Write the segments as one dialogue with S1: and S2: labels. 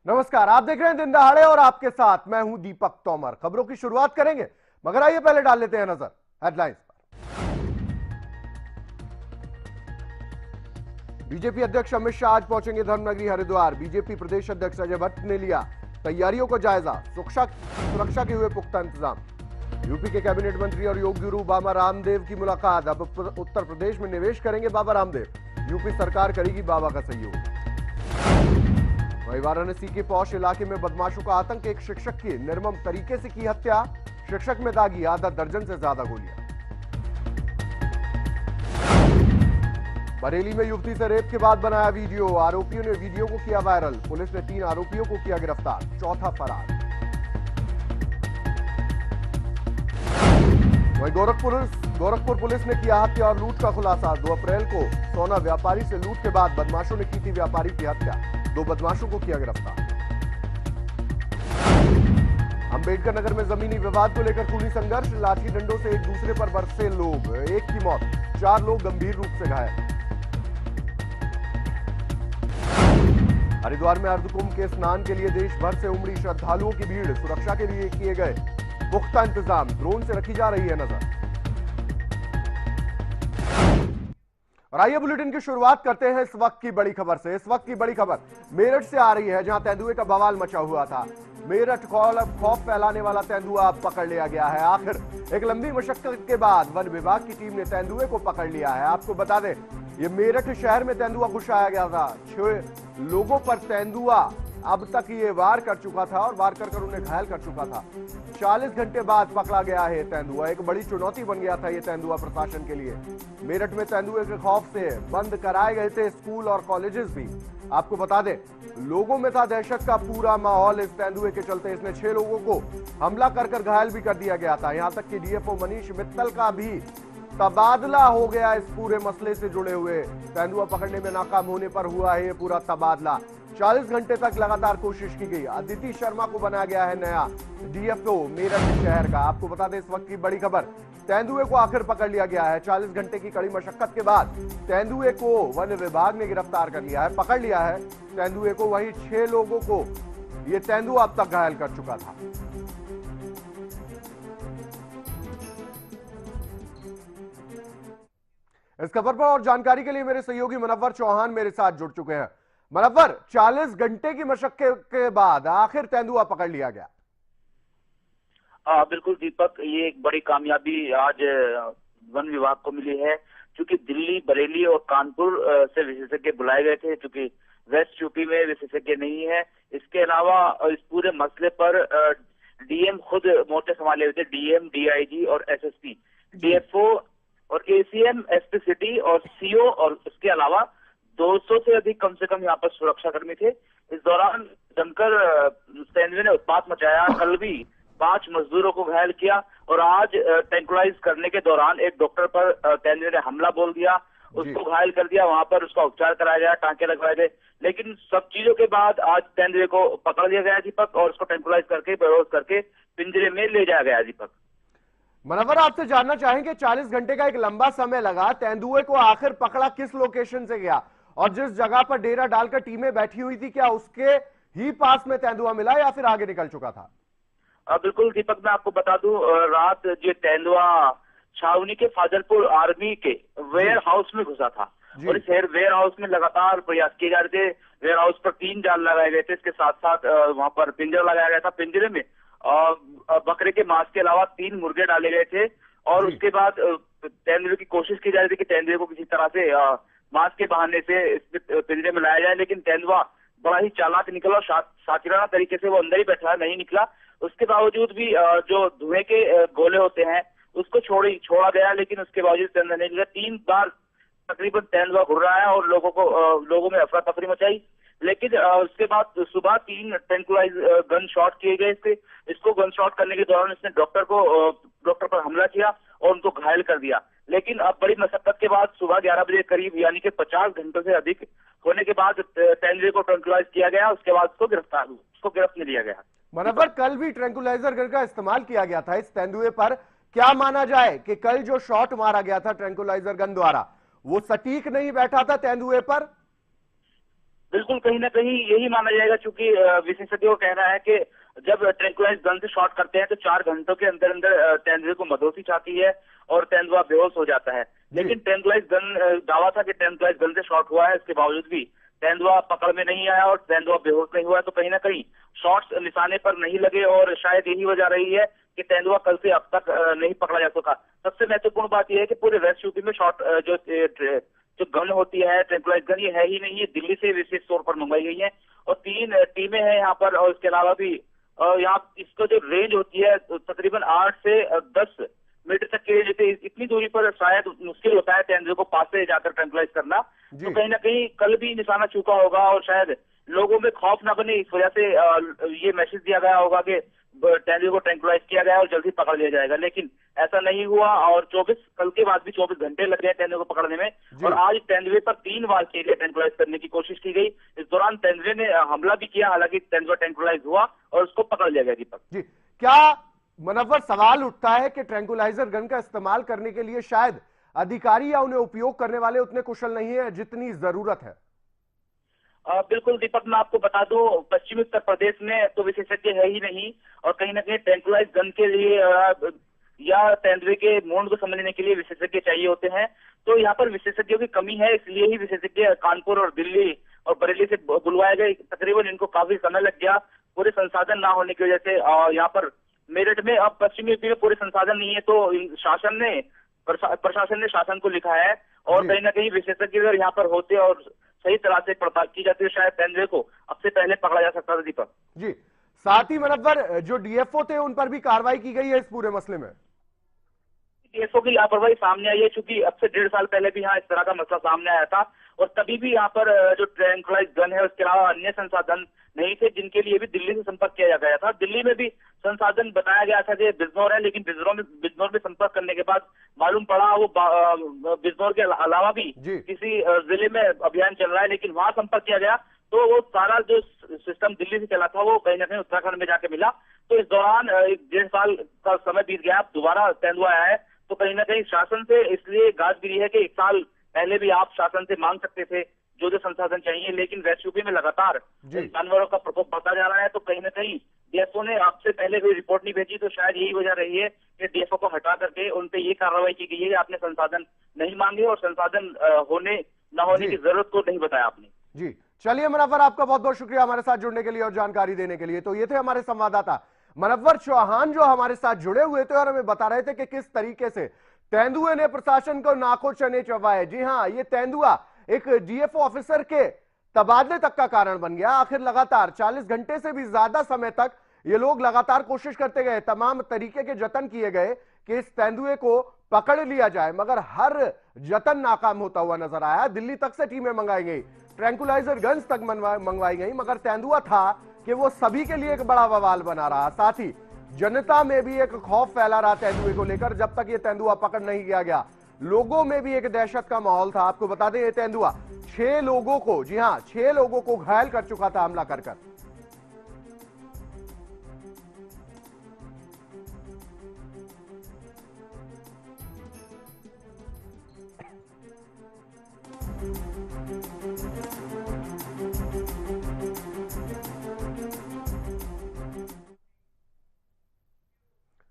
S1: नमस्कार, आप देख रहे हैं दिन दहाड़े और आपके साथ मैं हूं दीपक तोमर। खबरों की शुरुआत करेंगे, मगर आइए पहले डाल लेते हैं नजर हेडलाइंस पर। बीजेपी अध्यक्ष अमित शाह आज पहुंचेंगे धर्मनगरी हरिद्वार। बीजेपी प्रदेश अध्यक्ष अजय भट्ट ने लिया तैयारियों को जायजा। सुरक्षा के हुए पुख्ता इंतजाम। यूपी के कैबिनेट मंत्री और योग गुरु बाबा रामदेव की मुलाकात। अब उत्तर प्रदेश में निवेश करेंगे बाबा रामदेव। यूपी सरकार करेगी बाबा का सहयोग। वहीं वाराणसी के पौष इलाके में बदमाशों का आतंक। एक शिक्षक की निर्मम तरीके से की हत्या। शिक्षक में दागी आधा दर्जन से ज्यादा गोलियां। बरेली में युवती से रेप के बाद बनाया वीडियो। आरोपियों ने वीडियो को किया वायरल। पुलिस ने 3 आरोपियों को किया गिरफ्तार, चौथा फरार। वहीं गोरखपुर पुलिस ने किया हत्या और लूट का खुलासा। 2 अप्रैल को सोना व्यापारी से लूट के बाद बदमाशों ने की थी व्यापारी की हत्या। 2 बदमाशों को किया गिरफ्तार। अंबेडकर नगर में जमीनी विवाद को लेकर खूनी संघर्ष। लाठी डंडों से एक दूसरे पर बरसे लोग। 1 की मौत, 4 लोग गंभीर रूप से घायल। हरिद्वार में अर्धकुंभ के स्नान के लिए देश भर से उमड़ी श्रद्धालुओं की भीड़। सुरक्षा के लिए किए गए पुख्ता इंतजाम। ड्रोन से रखी जा रही है नजर। और आइए बुलेटिन की शुरुआत करते हैं इस वक्त की बड़ी खबर से। इस वक्त की बड़ी खबर मेरठ से आ रही है, जहां तेंदुए का बवाल मचा हुआ था। मेरठ खौफ फैलाने वाला तेंदुआ अब पकड़ लिया गया है। आखिर एक लंबी मशक्कत के बाद वन विभाग की टीम ने तेंदुए को पकड़ लिया है। आपको बता दें, ये मेरठ शहर में तेंदुआ घुस आया गया था। 6 लोगों पर तेंदुआ अब तक ये वार कर चुका था और वार कर उन्हें घायल कर चुका था। 40 घंटे बाद पकड़ा गया है तेंदुआ। एक बड़ी चुनौती बन गया था ये तेंदुआ प्रशासन के लिए। मेरठ में तेंदुए के खौफ से बंद कराए गए थे स्कूल और कॉलेजेस भी। आपको बता दें, लोगों में था दहशत का पूरा माहौल इस तेंदुए के चलते। इसने 6 लोगों को हमला कर घायल भी कर दिया गया था। यहां तक कि डीएफओ मनीष मित्तल का भी तबादला हो गया इस पूरे मसले से जुड़े हुए। तेंदुआ पकड़ने में नाकाम होने पर हुआ है ये पूरा तबादला। 40 घंटे तक लगातार कोशिश की गई। अदिति शर्मा को बनाया गया है नया डीएफओ मेरठ शहर का। आपको बता दें, इस वक्त की बड़ी खबर, तेंदुए को आखिर पकड़ लिया गया है। 40 घंटे की कड़ी मशक्कत के बाद तेंदुए को वन विभाग ने गिरफ्तार कर लिया है, पकड़ लिया है तेंदुए को। वहीं 6 लोगों को यह तेंदुआ अब तक घायल कर चुका था। इस खबर पर और जानकारी के लिए मेरे सहयोगी मनव्वर चौहान मेरे साथ जुड़ चुके हैं। मनव्वर, 40 घंटे की मशक्कत के बाद आखिर तेंदुआ पकड़ लिया गया।
S2: बिल्कुल दीपक, ये एक बड़ी कामयाबी आज वन विभाग को मिली है, क्योंकि दिल्ली, बरेली और कानपुर से विशेषज्ञ बुलाए गए थे, क्योंकि वेस्ट यूपी में विशेषज्ञ नहीं है। इसके अलावा इस पूरे मसले पर डीएम खुद मोर्चा संभाले हुए थे। डीएम, डीआईजी और एसएसपी, डीएफओ और एसीएम, एसपी सिटी और सीओ, और इसके अलावा 200 से अधिक कम से कम यहाँ पर सुरक्षाकर्मी थे। इस दौरान जमकर तेंदुए ने उत्पात मचाया। कल भी 5 मजदूरों को घायल किया और आज ट्रैंकुलाइज करने के दौरान एक डॉक्टर पर तेंदुए ने हमला बोल दिया, उसको घायल कर दिया। वहां पर उसका उपचार कराया गया, टांके लगवाए गए। लेकिन सब चीजों के बाद आज तेंदुए को पकड़ लिया गया दीपक, और उसको ट्रैंकुलाइज करके, बेहोश करके पिंजरे में ले जाया गया दीपक।
S1: मनव्वर, आपसे जानना चाहेंगे, 40 घंटे का एक लंबा समय लगा, तेंदुए को आखिर पकड़ा किस लोकेशन से गया? और जिस जगह पर डेरा डालकर टीमें बैठी हुई थी, क्या उसके ही पास में तेंदुआ मिला या फिर आगे निकल चुका था?
S2: बिल्कुल दीपक, मैं आपको बता दूं, रात जो तेंदुआ छावनी के फाजलपुर आर्मी के वेयर हाउस में घुसा था, और इस वेयर हाउस में लगातार प्रयास किए जा रहे थे। वेयर हाउस पर 3 जाल लगाए गए थे। इसके साथ साथ वहां पर पिंजरा लगाया गया था। पिंजरे में बकरे के मांस के अलावा 3 मुर्गे डाले गए थे, और उसके बाद तेंदुए की कोशिश की जा रही थी कि तेंदुए को किसी तरह से मांस के बहाने से इस पिंजरे में लाया जाए। लेकिन तेंदुआ बड़ा ही चालाक निकला और साचिराना तरीके से वो अंदर ही बैठा, नहीं निकला। उसके बावजूद भी जो धुएं के गोले होते हैं उसको छोड़ा गया, लेकिन उसके बावजूद तेंदुआ नहीं निकला। 3 बार तकरीबन तेंदुआ घुर रहा है और लोगों में अफरा तफरी मचाई। लेकिन उसके बाद सुबह 3 ट्रैंकुलाइज गन शॉट किए गए। इसको गन शॉट करने के दौरान इसने डॉक्टर पर हमला किया और उनको घायल कर दिया। लेकिन अब बड़ी मशक्कत के बाद सुबह 11 बजे करीब, यानी कि 50 घंटों से अधिक होने के बाद तेंदुए को ट्रैंकुलाइज किया गया। उसके बाद उसको गिरफ्त में लिया गया।
S1: मनव्वर, कल भी ट्रैंकुलाइजर गन का इस्तेमाल किया गया था इस तेंदुए पर। क्या माना जाए कि कल जो शॉट मारा गया था ट्रैंकुलाइजर गन द्वारा, वो सटीक नहीं बैठा था तेंदुए पर?
S2: बिल्कुल कहीं ना कहीं यही माना जाएगा, क्योंकि विशेषज्ञों का कहना है कि जब ट्रैंकुलाइज गन से शॉट करते हैं तो 4 घंटों के अंदर अंदर तेंदुए को मदहोशी छाती है और तेंदुआ बेहोश हो जाता है। लेकिन ट्रैंकुलाइज गन दावा था कि ट्रैंकुलाइज गन से शॉट हुआ है, इसके बावजूद भी तेंदुआ पकड़ में नहीं आया और तेंदुआ बेहोश नहीं हुआ। तो कहीं ना कहीं शॉट्स निशाने पर नहीं लगे और शायद यही वजह रही है कि तेंदुआ कल से अब तक नहीं पकड़ा जा सका। सबसे महत्वपूर्ण बात यह है कि पूरे वेस्ट यूपी में शॉट जो गन होती है ट्रैंकुलाइज गन, ये है ही नहीं, ये दिल्ली से विशेष तौर पर मंगवाई गई है और 3 टीमें हैं यहाँ पर। और इसके अलावा भी यहाँ इसका जो रेंज होती है तकरीबन 8 से 10 मीटर तक की रेंज होती है। इतनी दूरी पर शायद मुश्किल होता है तेंदुए को पास से जाकर ट्रैंकुलाइज करना। तो कहीं ना कहीं कल भी निशाना चूका होगा और शायद लोगों में खौफ ना बने, इस वजह से ये मैसेज दिया गया होगा कि तेंदुए को ट्रैंकुलाइज किया गया और जल्दी पकड़ लिया जाएगा। लेकिन ऐसा नहीं हुआ और कल के बाद भी 24 घंटे लग गए तेंदुए को पकड़ने में और आज तेंदुए पर 3 बार के लिए ट्रैंकुलाइज करने की कोशिश की गई। इस दौरान तेंदुए ने हमला भी किया, हालांकि तेंदुआ ट्रैंकुलाइज हुआ और उसको पकड़ लिया गया। दीपक
S1: जी, क्या मुनव्वर सवाल उठता है कि ट्रैंकुलाइजर गन का इस्तेमाल करने के लिए शायद अधिकारी या उन्हें उपयोग करने वाले उतने कुशल नहीं है जितनी जरूरत है?
S2: बिल्कुल दीपक, मैं आपको बता दूं, पश्चिमी उत्तर प्रदेश में तो विशेषज्ञ है ही नहीं और कहीं ना कहीं ट्रैंकुलाइज गन के लिए या तेंदुए के मूंड को समझने के लिए विशेषज्ञ चाहिए होते हैं। तो यहाँ पर विशेषज्ञों की कमी है, इसलिए ही विशेषज्ञ कानपुर और दिल्ली और बरेली से बुलवाए गए। तकरीबन इनको काफी समय लग गया पूरे संसाधन ना होने की वजह से। यहाँ पर मेरठ में अब पश्चिमी यूपी में पूरे संसाधन नहीं है, तो प्रशासन ने शासन को लिखा है और कहीं ना कहीं विशेषज्ञ अगर यहाँ पर होते और सही तरह से पड़ताल की जाती है शायद तेंदुए को अब से पहले पकड़ा जा सकता था। दीपक
S1: जी, साथ ही मुनव्वर जो डीएफओ थे उन पर भी कार्रवाई की गई है इस पूरे मसले में?
S2: डीएफओ की लापरवाही सामने आई है, क्योंकि अब से 1.5 साल पहले भी यहाँ इस तरह का मसला सामने आया था और तभी भी यहाँ पर जो ट्रैंकुलाइज गन है उसके अलावा अन्य संसाधन नहीं थे, जिनके लिए भी दिल्ली से संपर्क किया गया था। दिल्ली में भी संसाधन बताया गया था कि बिजनौर है, लेकिन बिजनौर में संपर्क करने के बाद मालूम पड़ा वो बिजनौर के अलावा भी किसी जिले में अभियान चल रहा है, लेकिन वहां संपर्क किया गया तो वो सारा जो सिस्टम दिल्ली से चला था वो कहीं ना कहीं उत्तराखंड में जाके मिला। तो इस दौरान 1.5 साल का समय बीत गया, अब दोबारा तेंदुआ आया है। तो कहीं ना कहीं शासन से इसलिए गाजगिरी है कि 1 साल पहले भी आप शासन से मांग सकते थे जो संसाधन चाहिए, लेकिन वेस्ट यूपी में लगातार जानवरों का प्रकोप बढ़ता जा रहा है। तो कहीं ना कहीं डीएफओ ने आपसे पहले कोई रिपोर्ट नहीं भेजी, तो शायद यही वजह रही है कि डीएफओ को हटा करके उन पे ये कार्रवाई की गई है कि आपने संसाधन नहीं मांगे और संसाधन होने न होने की जरूरत को नहीं बताया आपने।
S1: जी, चलिए मुनव्वर, आपका बहुत बहुत शुक्रिया हमारे साथ जुड़ने के लिए और जानकारी देने के लिए। तो ये थे हमारे संवाददाता मुनव्वर चौहान जो हमारे साथ जुड़े हुए थे और हमें बता रहे थे कि किस तरीके से तेंदुए ने प्रशासन को नाको चने चबाए। जी हां, ये तेंदुआ एक डीएफओ ऑफिसर के तबादले तक का कारण बन गया। आखिर लगातार 40 घंटे से भी ज्यादा समय तक ये लोग लगातार कोशिश करते गए, तमाम तरीके के जतन किए गए कि इस तेंदुए को पकड़ लिया जाए, मगर हर जतन नाकाम होता हुआ नजर आया। दिल्ली तक से टीमें मंगाई गई, ट्रैंकुलाइजर गन्स तक मंगवाई गई, मगर तेंदुआ था कि वो सभी के लिए एक बड़ा बवाल बना रहा। साथ ही जनता में भी एक खौफ फैला रहा तेंदुए को लेकर। जब तक ये तेंदुआ पकड़ नहीं किया गया, लोगों में भी एक दहशत का माहौल था। आपको बता दें, ये तेंदुआ 6 लोगों को, जी हां 6 लोगों को घायल कर चुका था हमला कर कर।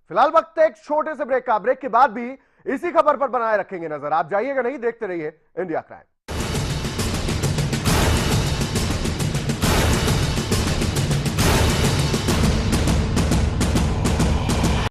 S1: फिलहाल वक्त एक छोटे से ब्रेक का। ब्रेक के बाद भी इसी खबर पर बनाए रखेंगे नजर। आप जाइएगा नहीं, देखते रहिए इंडिया क्राइम।